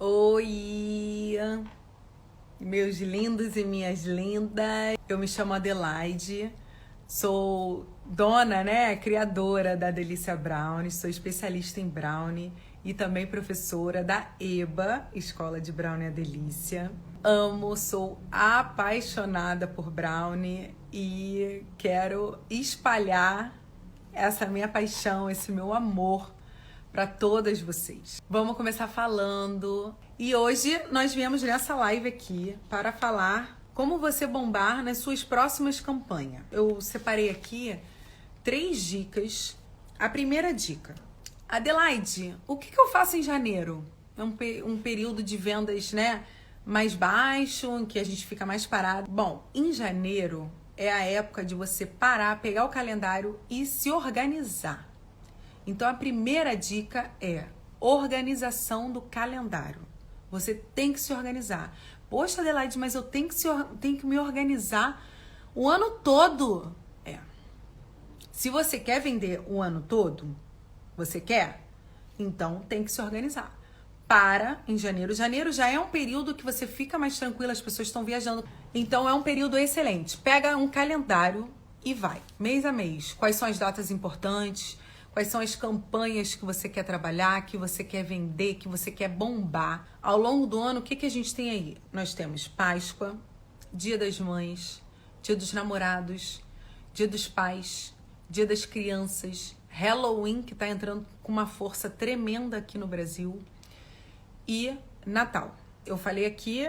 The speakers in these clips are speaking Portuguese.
Oi, meus lindos e minhas lindas. Eu me chamo Adelaide, sou dona, criadora da Delícia Brownie, sou especialista em brownie e também professora da EBA, Escola de Brownie a Delícia. Amo, sou apaixonada por brownie e quero espalhar essa minha paixão, esse meu amor para todas vocês. Vamos começar falando. E hoje nós viemos nessa live aqui para falar como você bombar nas suas próximas campanhas. Eu separei aqui 3 dicas. A primeira dica: Adelaide, o que eu faço em janeiro? É um período de vendas, mais baixo, em que a gente fica mais parado. Bom, em janeiro é a época de você parar, pegar o calendário e se organizar. Então, a primeira dica é organização do calendário. Você tem que se organizar. Poxa, Adelaide, mas eu tenho que me organizar o ano todo. Se você quer vender o ano todo, você quer? Então, tem que se organizar. Para em janeiro. Janeiro já é um período que você fica mais tranquila, as pessoas estão viajando. Então, é um período excelente. Pega um calendário e vai, mês a mês. Quais são as datas importantes? Quais são as campanhas que você quer trabalhar, que você quer vender, que você quer bombar? Ao longo do ano, o que a gente tem aí? Nós temos Páscoa, Dia das Mães, Dia dos Namorados, Dia dos Pais, Dia das Crianças, Halloween, que está entrando com uma força tremenda aqui no Brasil, e Natal. Eu falei aqui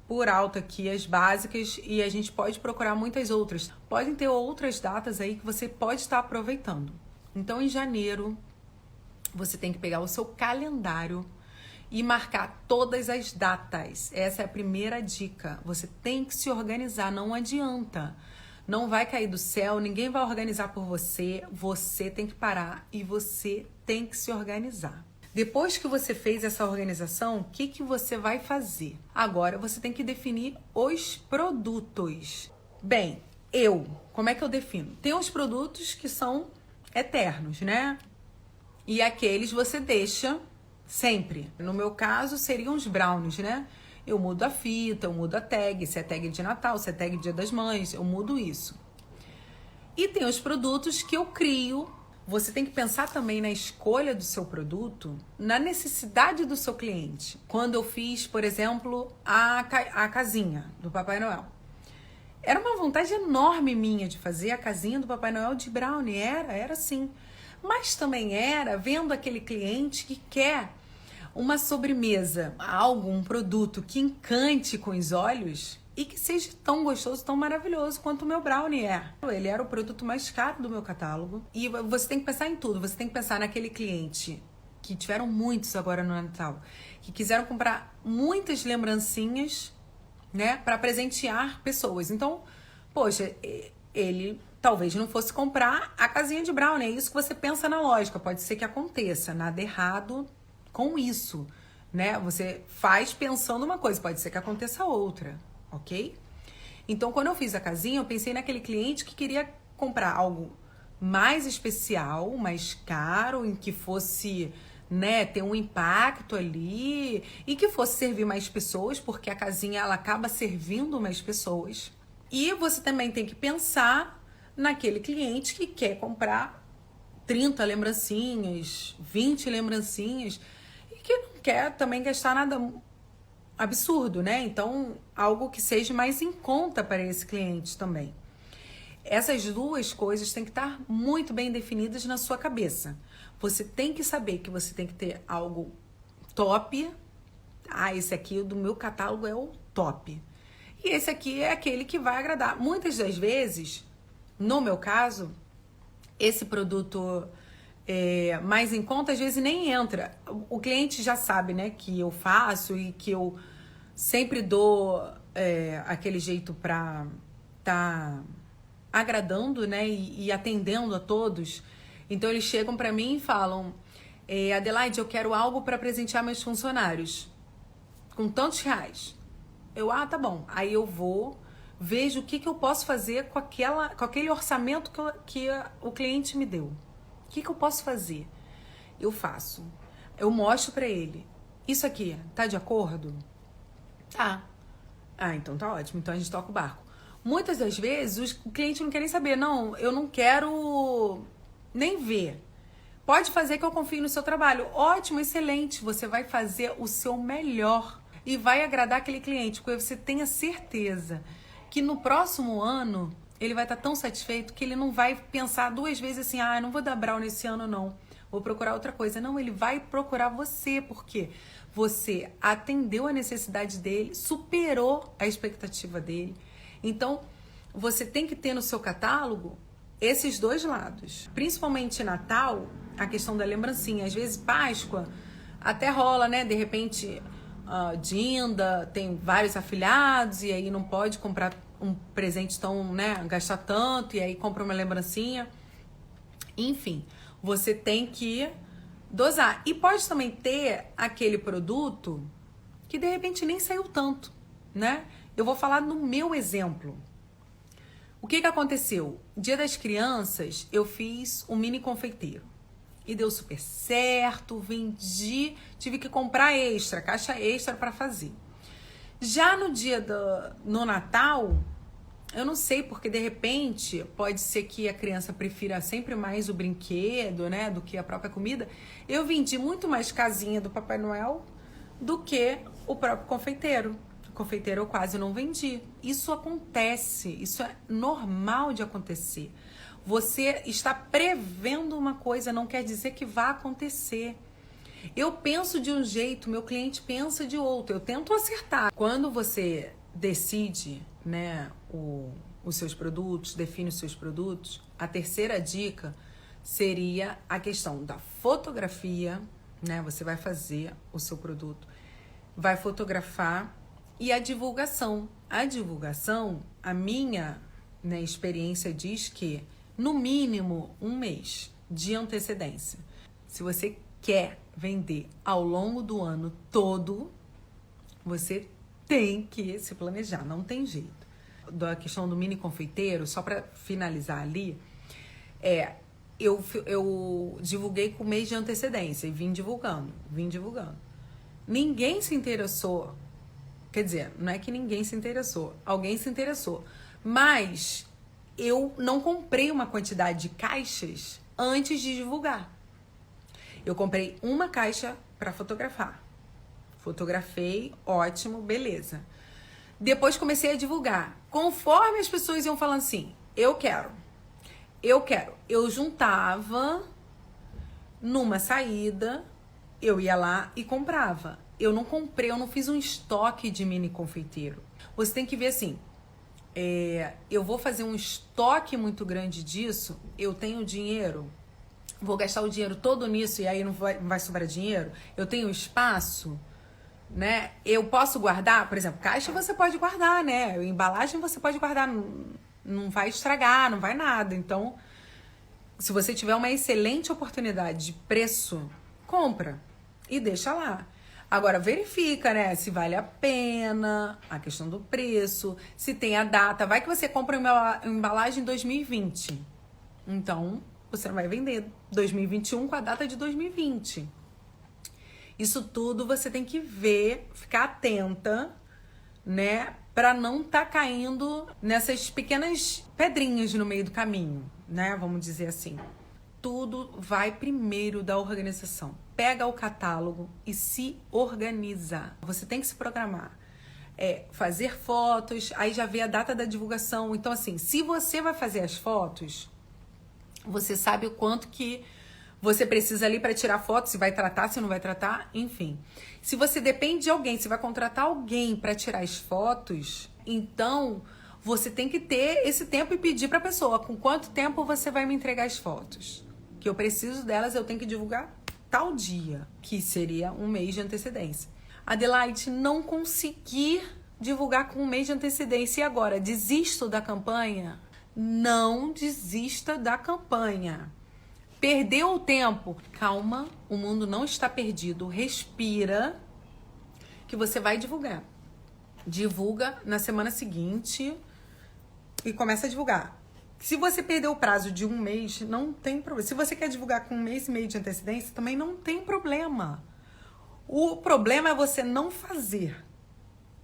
por alto aqui as básicas e a gente pode procurar muitas outras. Podem ter outras datas aí que você pode estar aproveitando. Então, em janeiro, você tem que pegar o seu calendário e marcar todas as datas. Essa é a primeira dica. Você tem que se organizar, não adianta. Não vai cair do céu, ninguém vai organizar por você. Você tem que parar e você tem que se organizar. Depois que você fez essa organização, o que você vai fazer? Agora, você tem que definir os produtos. Bem, como é que eu defino? Tem os produtos que são eternos, E aqueles você deixa sempre. No meu caso, seriam os brownies, Eu mudo a fita, eu mudo a tag, se é tag de Natal, se é tag de Dia das Mães, eu mudo isso. E tem os produtos que eu crio. Você tem que pensar também na escolha do seu produto, na necessidade do seu cliente. Quando eu fiz, por exemplo, a casinha do Papai Noel. Era uma vontade enorme minha de fazer a casinha do Papai Noel de brownie, era sim. Mas também era vendo aquele cliente que quer uma sobremesa, um produto que encante com os olhos e que seja tão gostoso, tão maravilhoso quanto o meu brownie é. Ele era o produto mais caro do meu catálogo. E você tem que pensar em tudo, você tem que pensar naquele cliente, que tiveram muitos agora no Natal, que quiseram comprar muitas lembrancinhas, para presentear pessoas. Então, poxa, ele talvez não fosse comprar a casinha de brownie. É isso que você pensa na lógica. Pode ser que aconteça, nada errado com isso, Você faz pensando uma coisa, pode ser que aconteça outra, ok? Então, quando eu fiz a casinha, eu pensei naquele cliente que queria comprar algo mais especial, mais caro, em que fosse ter um impacto ali e que fosse servir mais pessoas, porque a casinha ela acaba servindo mais pessoas. E você também tem que pensar naquele cliente que quer comprar 30 lembrancinhas, 20 lembrancinhas e que não quer também gastar nada absurdo, Então, algo que seja mais em conta para esse cliente também. Essas duas coisas têm que estar muito bem definidas na sua cabeça. Você tem que saber que você tem que ter algo top. Esse aqui do meu catálogo é o top. E esse aqui é aquele que vai agradar. Muitas das vezes, no meu caso, esse produto mais em conta, às vezes nem entra. O cliente já sabe, que eu faço e que eu sempre dou aquele jeito para tá agradando, e atendendo a todos. Então, eles chegam para mim e falam: Adelaide, eu quero algo para presentear meus funcionários com tantos reais. Tá bom. Aí eu vou, vejo o que eu posso fazer com aquele orçamento que o cliente me deu. O que eu posso fazer? Eu faço. Eu mostro para ele Isso aqui, tá de acordo? Tá. Ah, então tá ótimo. Então a gente toca o barco. Muitas das vezes o cliente não quer nem saber. Não, eu não quero nem ver. Pode fazer que eu confie no seu trabalho. Ótimo, excelente. Você vai fazer o seu melhor e vai agradar aquele cliente, porque você tenha certeza que no próximo ano ele vai estar tão satisfeito que ele não vai pensar duas vezes assim, ah, não vou dar Brown esse ano não, vou procurar outra coisa. Não, ele vai procurar você, porque você atendeu a necessidade dele, superou a expectativa dele. Então, você tem que ter no seu catálogo esses dois lados. Principalmente Natal, a questão da lembrancinha. Às vezes, Páscoa até rola, né? De repente, Dinda tem vários afiliados e aí não pode comprar um presente tão, né? Gastar tanto e aí compra uma lembrancinha. Enfim, você tem que dosar. E pode também ter aquele produto que de repente nem saiu tanto, né? Eu vou falar no meu exemplo. O que aconteceu? Dia das Crianças, eu fiz um mini confeiteiro. E deu super certo, vendi, tive que comprar extra, caixa extra para fazer. Já no Natal, eu não sei, porque de repente pode ser que a criança prefira sempre mais o brinquedo, né, do que a própria comida. Eu vendi muito mais casinha do Papai Noel do que o próprio confeiteiro. O confeiteiro eu quase não vendi. Isso acontece, isso é normal de acontecer. Você está prevendo uma coisa, não quer dizer que vá acontecer. Eu penso de um jeito, meu cliente pensa de outro. Eu tento acertar. Quando você decide, né, os seus produtos, define os seus produtos, a terceira dica seria a questão da fotografia, né? Você vai fazer o seu produto, vai fotografar, e a divulgação. A divulgação, a minha, né, experiência diz que no mínimo 1 mês de antecedência. Se você quer vender ao longo do ano todo, você tem que se planejar, não tem jeito. Da questão do mini confeiteiro, só para finalizar ali, eu divulguei com 1 mês de antecedência e vim divulgando. Ninguém se interessou, quer dizer, não é que ninguém se interessou, alguém se interessou, mas eu não comprei uma quantidade de caixas antes de divulgar. Eu comprei uma caixa para fotografar. Fotografei, ótimo, beleza. Depois comecei a divulgar. Conforme as pessoas iam falando assim, eu quero. Eu juntava numa saída, eu ia lá e comprava. Eu não comprei, eu não fiz um estoque de mini confeiteiro. Você tem que ver assim, eu vou fazer um estoque muito grande disso, eu tenho dinheiro, vou gastar o dinheiro todo nisso e aí não vai sobrar dinheiro, eu tenho espaço, né? Eu posso guardar, por exemplo, caixa você pode guardar, né? Embalagem você pode guardar, não vai estragar, não vai nada. Então, se você tiver uma excelente oportunidade de preço, compra e deixa lá. Agora, verifica, né, se vale a pena, a questão do preço, se tem a data. Vai que você compra uma embalagem em 2020. Então, você não vai vender 2021 com a data de 2020. Isso tudo você tem que ver, ficar atenta, né, para não estar caindo nessas pequenas pedrinhas no meio do caminho, né, vamos dizer assim. Tudo vai primeiro da organização. Pega o catálogo e se organiza. Você tem que se programar. Fazer fotos, aí já vê a data da divulgação. Então, assim, se você vai fazer as fotos, você sabe o quanto que você precisa ali para tirar foto, se vai tratar, se não vai tratar, enfim. Se você depende de alguém, se vai contratar alguém para tirar as fotos, então você tem que ter esse tempo e pedir para a pessoa com quanto tempo você vai me entregar as fotos. Que eu preciso delas, eu tenho que divulgar tal dia, que seria 1 mês de antecedência. Adelaide, não consegui divulgar com 1 mês de antecedência e agora desisto da campanha? Não desista da campanha. Perdeu o tempo? Calma, o mundo não está perdido. Respira, que você vai divulgar. Divulga na semana seguinte e começa a divulgar. Se você perdeu o prazo de 1 mês, não tem problema. Se você quer divulgar com 1 mês e meio de antecedência, também não tem problema. O problema é você não fazer.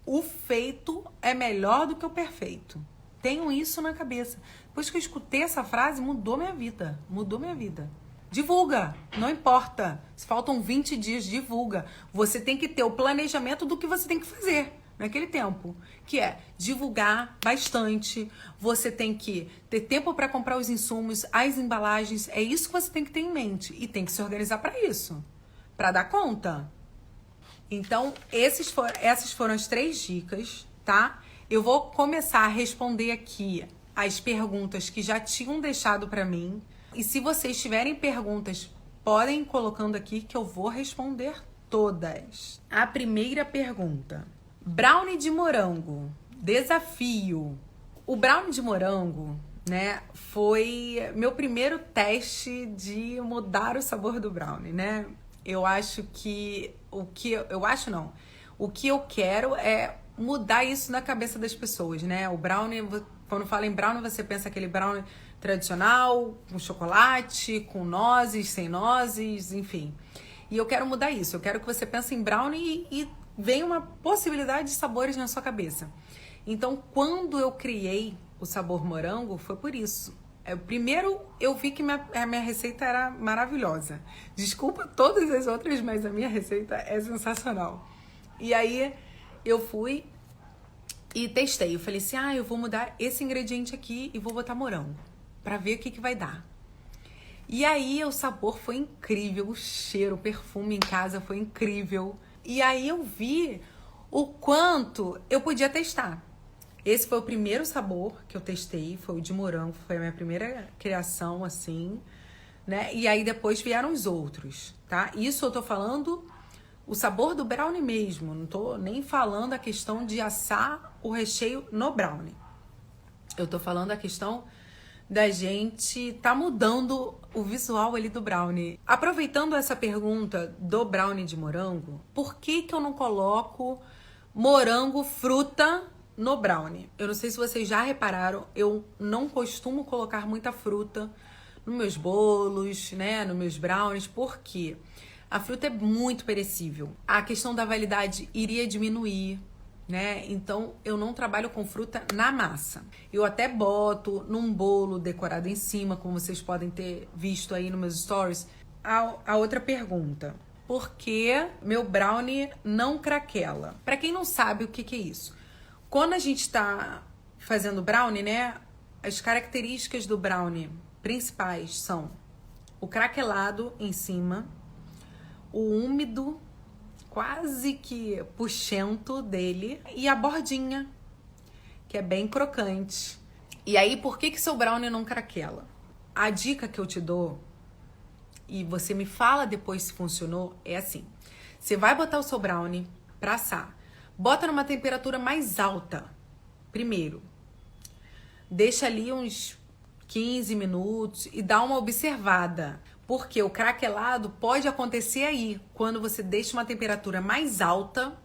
O feito é melhor do que o perfeito. Tenho isso na cabeça. Depois que eu escutei essa frase, mudou minha vida. Mudou minha vida. Divulga, não importa. Se faltam 20 dias, divulga. Você tem que ter o planejamento do que você tem que fazer naquele tempo, que é divulgar bastante. Você tem que ter tempo para comprar os insumos, as embalagens. É isso que você tem que ter em mente e tem que se organizar para isso, para dar conta. Então, essas foram as 3 dicas, tá? Eu vou começar a responder aqui as perguntas que já tinham deixado para mim. E se vocês tiverem perguntas, podem ir colocando aqui que eu vou responder todas. A primeira pergunta. Brownie de morango. Desafio. O brownie de morango, né, foi meu primeiro teste de mudar o sabor do brownie, né? Eu acho que o que eu quero é mudar isso na cabeça das pessoas, né? O brownie, quando fala em brownie, você pensa aquele brownie tradicional, com chocolate, com nozes, sem nozes, enfim. E eu quero mudar isso. Eu quero que você pense em brownie e venha uma possibilidade de sabores na sua cabeça. Então, quando eu criei o sabor morango, foi por isso. Primeiro, eu vi que a minha receita era maravilhosa. Desculpa todas as outras, mas a minha receita é sensacional. E aí, eu fui e testei. Eu falei assim, eu vou mudar esse ingrediente aqui e vou botar morango, pra ver o que vai dar. E aí, o sabor foi incrível, o cheiro, o perfume em casa foi incrível. E aí, eu vi o quanto eu podia testar. Esse foi o primeiro sabor que eu testei, foi o de morango, foi a minha primeira criação, assim, né? E aí depois vieram os outros, tá? Isso eu tô falando o sabor do brownie mesmo, não tô nem falando a questão de assar o recheio no brownie. Eu tô falando a questão da gente tá mudando o visual ali do brownie. Aproveitando essa pergunta do brownie de morango, por que eu não coloco morango, fruta no brownie? Eu não sei se vocês já repararam, eu não costumo colocar muita fruta nos meus bolos, né, nos meus brownies, porque a fruta é muito perecível. A questão da validade iria diminuir, né? Então, eu não trabalho com fruta na massa. Eu até boto num bolo decorado em cima, como vocês podem ter visto aí nos meus stories. A outra pergunta. Por que meu brownie não craquela? Para quem não sabe o que é isso, quando a gente está fazendo brownie, né, as características do brownie principais são o craquelado em cima, o úmido, quase que puxento dele, e a bordinha, que é bem crocante. E aí, por que seu brownie não craquela? A dica que eu te dou, e você me fala depois se funcionou, é assim. Você vai botar o seu brownie pra assar. Bota numa temperatura mais alta, primeiro. Deixa ali uns 15 minutos e dá uma observada. Porque o craquelado pode acontecer aí, quando você deixa uma temperatura mais alta,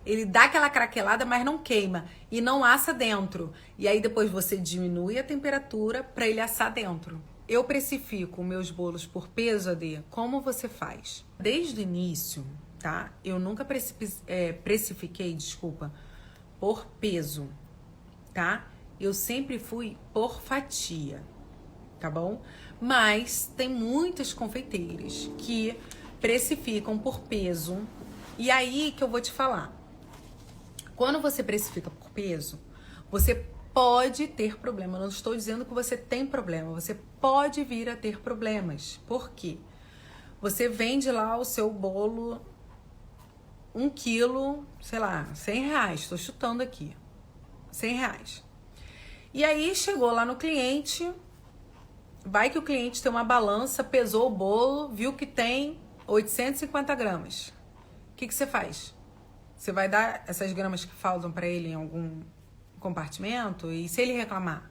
ele dá aquela craquelada, mas não queima e não assa dentro. E aí depois você diminui a temperatura para ele assar dentro. Eu precifico meus bolos por peso, Adê. Como você faz? Desde o início, tá? Eu nunca precifiquei, por peso, tá? Eu sempre fui por fatia, tá bom? Mas tem muitas confeiteiras que precificam por peso. E aí que eu vou te falar. Quando você precifica por peso, você pode ter problema. Eu não estou dizendo que você tem problema. Você pode vir a ter problemas. Por quê? Você vende lá o seu bolo 1 quilo, sei lá, R$100. Estou chutando aqui. R$100. E aí chegou lá no cliente... Vai que o cliente tem uma balança, pesou o bolo, viu que tem 850 gramas. O que você faz? Você vai dar essas gramas que faltam para ele em algum compartimento? E se ele reclamar,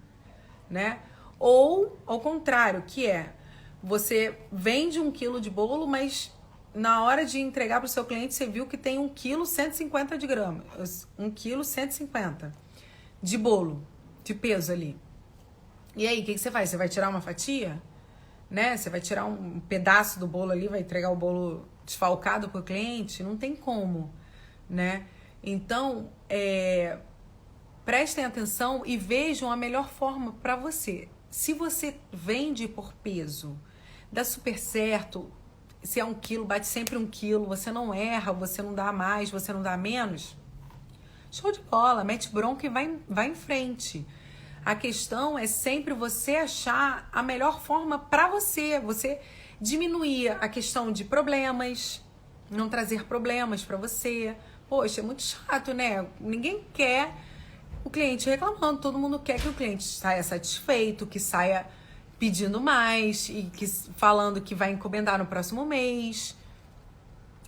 né? Ou, ao contrário, que é, você vende 1 quilo de bolo, mas na hora de entregar para o seu cliente, você viu que tem 1 quilo 150 de gramas. 1 quilo 150 de bolo, de peso ali. E aí, o que você faz? Você vai tirar uma fatia? Né? Você vai tirar um pedaço do bolo ali, vai entregar o bolo desfalcado para o cliente, não tem como, né? Então, prestem atenção e vejam a melhor forma para você. Se você vende por peso, dá super certo. Se é 1 quilo, bate sempre 1 quilo, você não erra, você não dá mais, você não dá menos. Show de bola, mete bronca e vai em frente. A questão é sempre você achar a melhor forma para você. Você diminuir a questão de problemas, não trazer problemas para você. Poxa, é muito chato, né? Ninguém quer o cliente reclamando, todo mundo quer que o cliente saia satisfeito, que saia pedindo mais e falando que vai encomendar no próximo mês.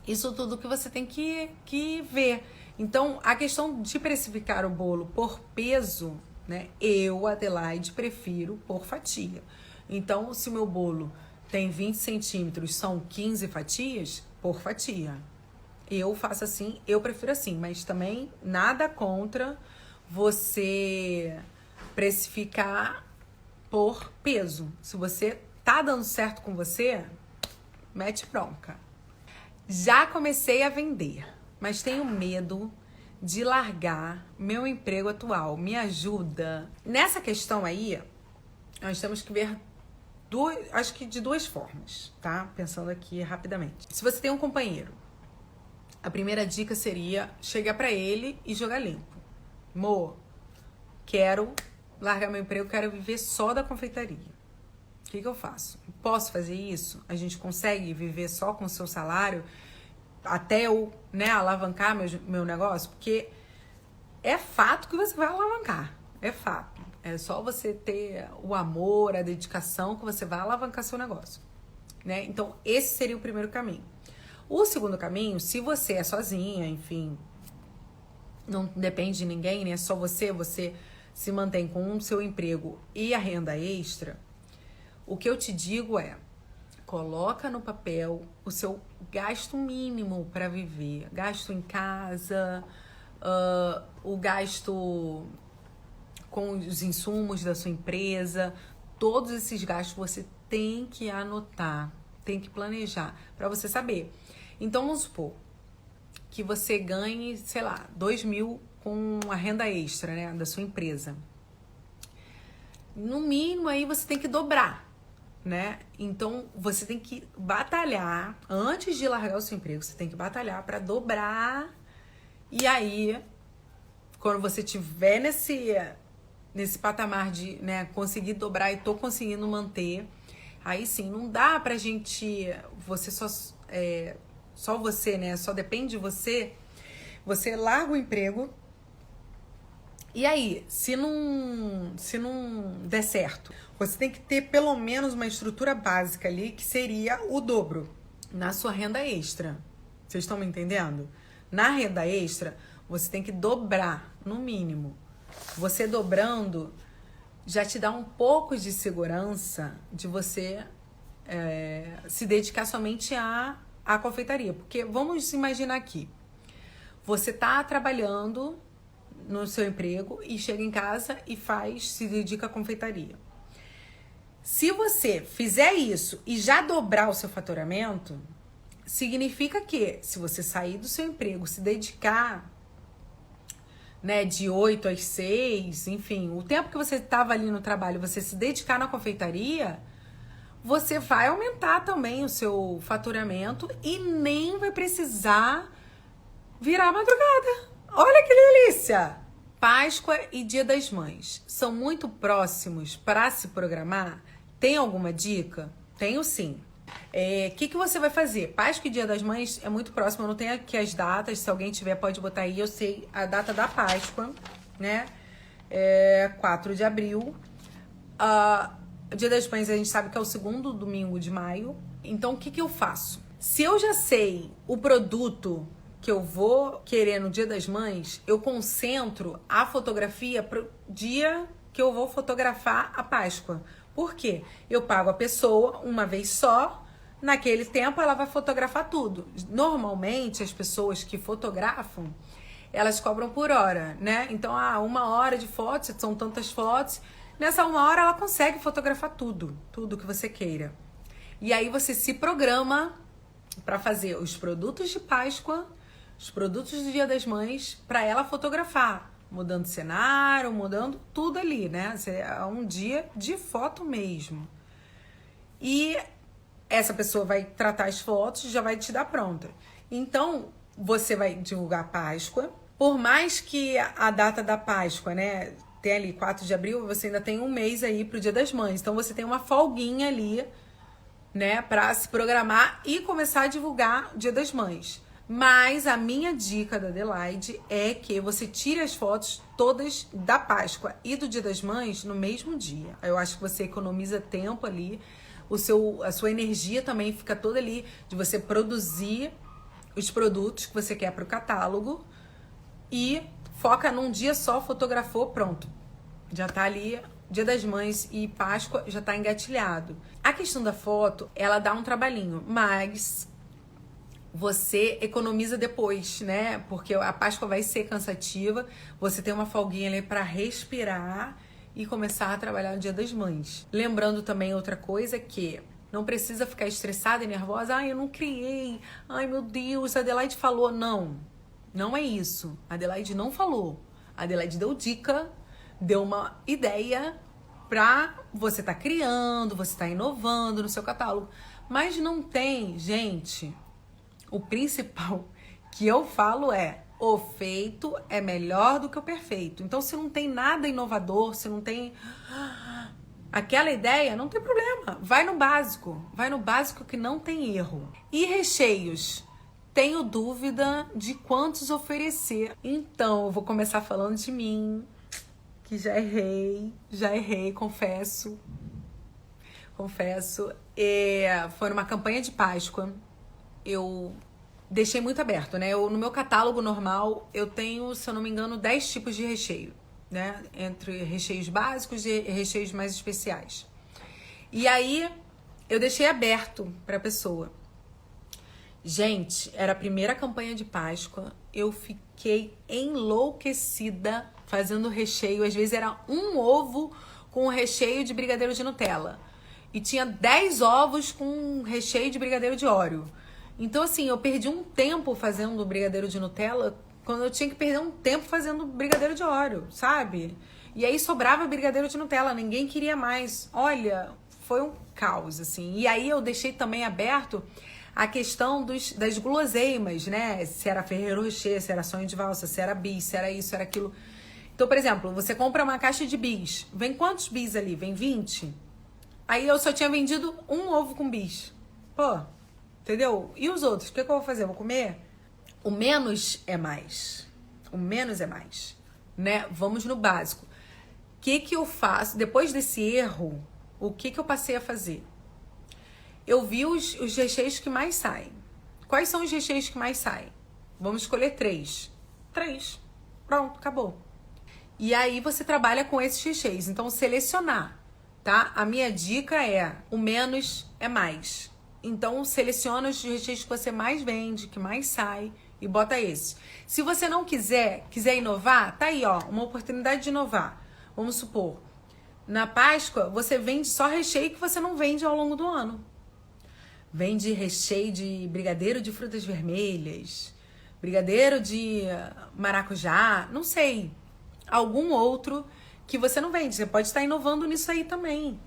Isso tudo que você tem que ver. Então, a questão de precificar o bolo por peso, né? Eu, Adelaide, prefiro por fatia. Então, se o meu bolo tem 20 centímetros, são 15 fatias, por fatia. Eu faço assim, eu prefiro assim, mas também nada contra você precificar por peso. Se você tá dando certo com você, mete bronca. Já comecei a vender, mas tenho medo de largar meu emprego atual. Me ajuda. Nessa questão aí, nós temos que ver acho que de 2 formas, tá? Pensando aqui rapidamente. Se você tem um companheiro, a primeira dica seria chegar pra ele e jogar limpo. Mo, quero largar meu emprego, quero viver só da confeitaria. O que eu faço? Posso fazer isso? A gente consegue viver só com o seu salário até eu, né, alavancar meu negócio? Porque é fato que você vai alavancar. É fato. É só você ter o amor, a dedicação que você vai alavancar seu negócio, né? Então, esse seria o primeiro caminho. O segundo caminho, se você é sozinha, enfim, não depende de ninguém, né? Só você se mantém com o seu emprego e a renda extra, o que eu te digo é, coloca no papel o seu gasto mínimo para viver. Gasto em casa, o gasto com os insumos da sua empresa, todos esses gastos você tem que anotar, tem que planejar para você saber. Então, vamos supor que você ganhe, sei lá, 2.000 com a renda extra, né, da sua empresa. No mínimo, aí você tem que dobrar, né? Então, você tem que batalhar, antes de largar o seu emprego, você tem que batalhar para dobrar. E aí, quando você tiver nesse patamar de, né, conseguir dobrar e tô conseguindo manter, aí sim, não dá pra gente, você só você, né, só depende de você, você larga o emprego, e aí, se não der certo, você tem que ter pelo menos uma estrutura básica ali, que seria o dobro na sua renda extra. Vocês estão me entendendo? Na renda extra, você tem que dobrar, no mínimo. Você dobrando já te dá um pouco de segurança de você se dedicar somente à confeitaria. Porque vamos imaginar aqui, você tá trabalhando no seu emprego e chega em casa e se dedica à confeitaria. Se você fizer isso e já dobrar o seu faturamento, significa que se você sair do seu emprego, se dedicar, né, de 8 às 6, enfim, o tempo que você estava ali no trabalho, você se dedicar na confeitaria, você vai aumentar também o seu faturamento e nem vai precisar virar a madrugada. Olha que delícia! Páscoa e Dia das Mães são muito próximos para se programar? Tem alguma dica? Tenho sim. O que você vai fazer? Páscoa e Dia das Mães é muito próximo, eu não tenho aqui as datas, se alguém tiver pode botar aí, eu sei a data da Páscoa, né? 4 de abril. O Dia das Mães a gente sabe que é o 2º domingo de maio. Então, o que eu faço? Se eu já sei o produto que eu vou querer no Dia das Mães, eu concentro a fotografia pro dia que eu vou fotografar a Páscoa. Por quê? Eu pago a pessoa uma vez só, naquele tempo ela vai fotografar tudo. Normalmente, as pessoas que fotografam, elas cobram por hora, né? Então, 1 hora de fotos, são tantas fotos. Nessa 1 hora, ela consegue fotografar tudo que você queira. E aí, você se programa para fazer os produtos de Páscoa, os produtos do Dia das Mães, para ela fotografar, mudando cenário, mudando tudo ali, né? É um dia de foto mesmo. E essa pessoa vai tratar as fotos e já vai te dar pronta. Então, você vai divulgar a Páscoa. Por mais que a data da Páscoa, né, tem ali 4 de abril, você ainda tem um mês aí pro Dia das Mães. Então, você tem uma folguinha ali, né, para se programar e começar a divulgar o Dia das Mães. Mas a minha dica da Adelaide é que você tire as fotos todas da Páscoa e do Dia das Mães no mesmo dia. Eu acho que você economiza tempo ali, a sua energia também fica toda ali de você produzir os produtos que você quer para o catálogo e foca num dia só, fotografou, pronto. Já tá ali, Dia das Mães e Páscoa já tá engatilhado. A questão da foto, ela dá um trabalhinho, mas você economiza depois, né? Porque a Páscoa vai ser cansativa, você tem uma folguinha ali para respirar e começar a trabalhar no Dia das Mães. Lembrando também outra coisa que não precisa ficar estressada e nervosa. Ai, eu não criei. Ai, meu Deus, a Adelaide falou. Não, não é isso. A Adelaide não falou. A Adelaide deu dica, deu uma ideia pra você tá criando, você tá inovando no seu catálogo. Mas não tem, gente, o principal que eu falo é: o feito é melhor do que o perfeito. Então, se não tem nada inovador, se não tem aquela ideia, não tem problema. Vai no básico que não tem erro. E recheios? Tenho dúvida de quantos oferecer. Então, eu vou começar falando de mim, que já errei, confesso. Foi numa campanha de Páscoa. Eu deixei muito aberto, né? No meu catálogo normal, eu tenho, se eu não me engano, 10 tipos de recheio, né? Entre recheios básicos e recheios mais especiais. E aí, eu deixei aberto pra pessoa. Gente, era a primeira campanha de Páscoa, eu fiquei enlouquecida fazendo recheio. Às vezes era um ovo com recheio de brigadeiro de Nutella. E tinha 10 ovos com recheio de brigadeiro de Oreo. Então, assim, eu perdi um tempo fazendo brigadeiro de Nutella quando eu tinha que perder um tempo fazendo brigadeiro de Oreo, sabe? E aí sobrava brigadeiro de Nutella, ninguém queria mais. Olha, foi um caos, assim. E aí eu deixei também aberto a questão das guloseimas, né? Se era Ferrero Rocher, se era sonho de valsa, se era bis, se era isso, era aquilo. Então, por exemplo, você compra uma caixa de bis. Vem quantos bis ali? Vem 20? Aí eu só tinha vendido um ovo com bis. Pô, entendeu? E os outros? O que eu vou fazer? Eu vou comer? O menos é mais. O menos é mais. Né? Vamos no básico. O que eu faço? Depois desse erro, o que eu passei a fazer? Eu vi os recheios que mais saem. Quais são os recheios que mais saem? Vamos escolher 3. 3. Pronto, acabou. E aí você trabalha com esses recheios. Então, selecionar, tá? A minha dica é: o menos é mais. Então, seleciona os recheios que você mais vende, que mais sai, e bota esses. Se você não quiser inovar, tá aí, ó, uma oportunidade de inovar. Vamos supor, na Páscoa, você vende só recheio que você não vende ao longo do ano. Vende recheio de brigadeiro de frutas vermelhas, brigadeiro de maracujá, não sei. Algum outro que você não vende. Você pode estar inovando nisso aí também,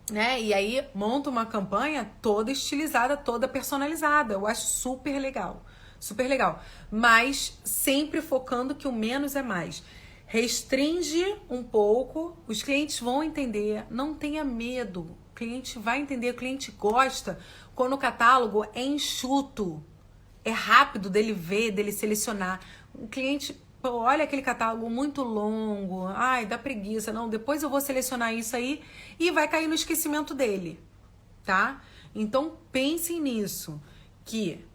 né? E aí monta uma campanha toda estilizada, toda personalizada. Eu acho super legal. Super legal. Mas sempre focando que o menos é mais. Restringe um pouco, os clientes vão entender, não tenha medo. O cliente vai entender, o cliente gosta quando o catálogo é enxuto. É rápido dele ver, dele selecionar. O cliente, pô, olha aquele catálogo muito longo, ai, dá preguiça. Não, depois eu vou selecionar isso aí e vai cair no esquecimento dele, tá? Então pensem nisso, que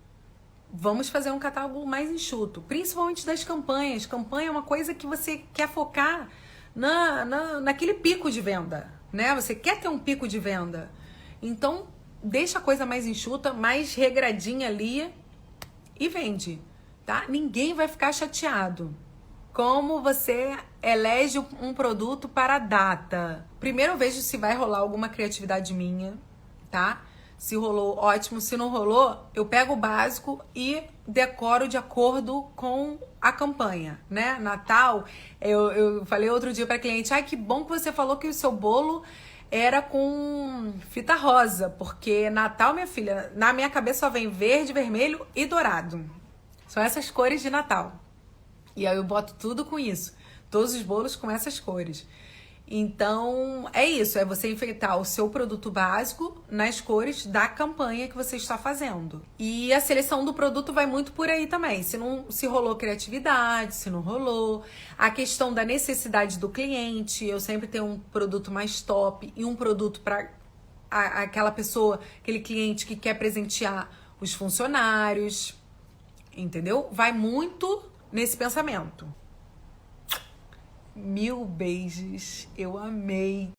vamos fazer um catálogo mais enxuto, principalmente das campanhas. Campanha é uma coisa que você quer focar naquele pico de venda, né? Você quer ter um pico de venda. Então, deixa a coisa mais enxuta, mais regradinha ali e vende, tá? Ninguém vai ficar chateado. Como você elege um produto para a data? Primeiro eu vejo se vai rolar alguma criatividade minha, tá? Se rolou, ótimo. Se não rolou, eu pego o básico e decoro de acordo com a campanha, né? Natal, eu falei outro dia para cliente, ai, que bom que você falou que o seu bolo era com fita rosa, porque Natal, minha filha, na minha cabeça só vem verde, vermelho e dourado. São essas cores de Natal. E aí eu boto tudo com isso. Todos os bolos com essas cores. Então, é isso. É você enfeitar o seu produto básico nas cores da campanha que você está fazendo. E a seleção do produto vai muito por aí também. Se rolou criatividade, se não rolou. A questão da necessidade do cliente. Eu sempre tenho um produto mais top e um produto para aquela pessoa, aquele cliente que quer presentear os funcionários. Entendeu? Vai muito nesse pensamento. 1000 beijos. Eu amei